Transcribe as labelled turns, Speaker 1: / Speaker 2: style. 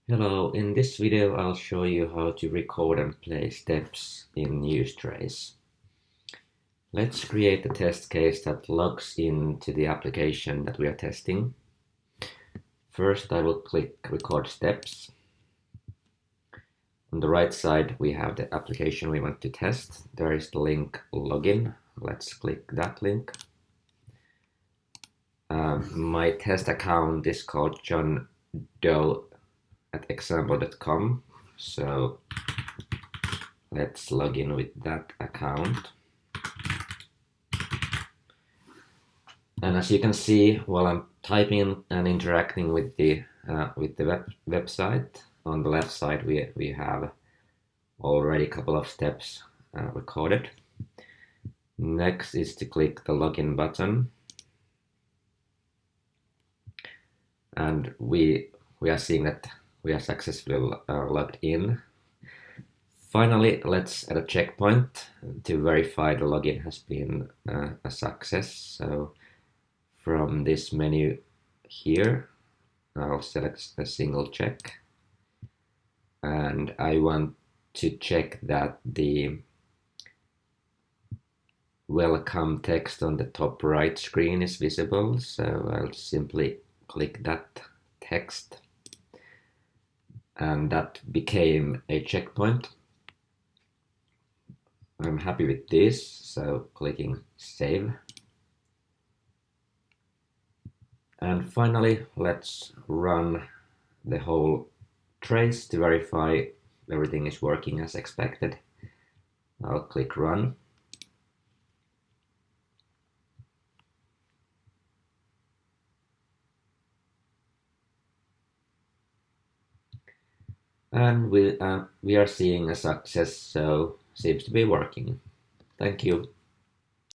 Speaker 1: Hello, in this video I'll show you how to record and play steps in Usetrace. Let's create a test case that logs into the application that we are testing. First I will click record steps. On the right side we have the application we want to test. There is the link login. Let's click that link. My test account is called John Doe at example.com, so let's log in with that account. And as you can see, while I'm typing and interacting with the website, on the left side we have already a couple of steps recorded. Next is to click the login button, and we are seeing that we are successfully logged in. Finally, let's add a checkpoint to verify the login has been a success. So from this menu here, I'll select a single check, and I want to check that the welcome text on the top right screen is visible. So I'll simply click that text, and that became a checkpoint. I'm happy with this, so clicking save. And finally, let's run the whole trace to verify everything is working as expected. I'll click run. And we are seeing a success, so seems to be working. Thank you.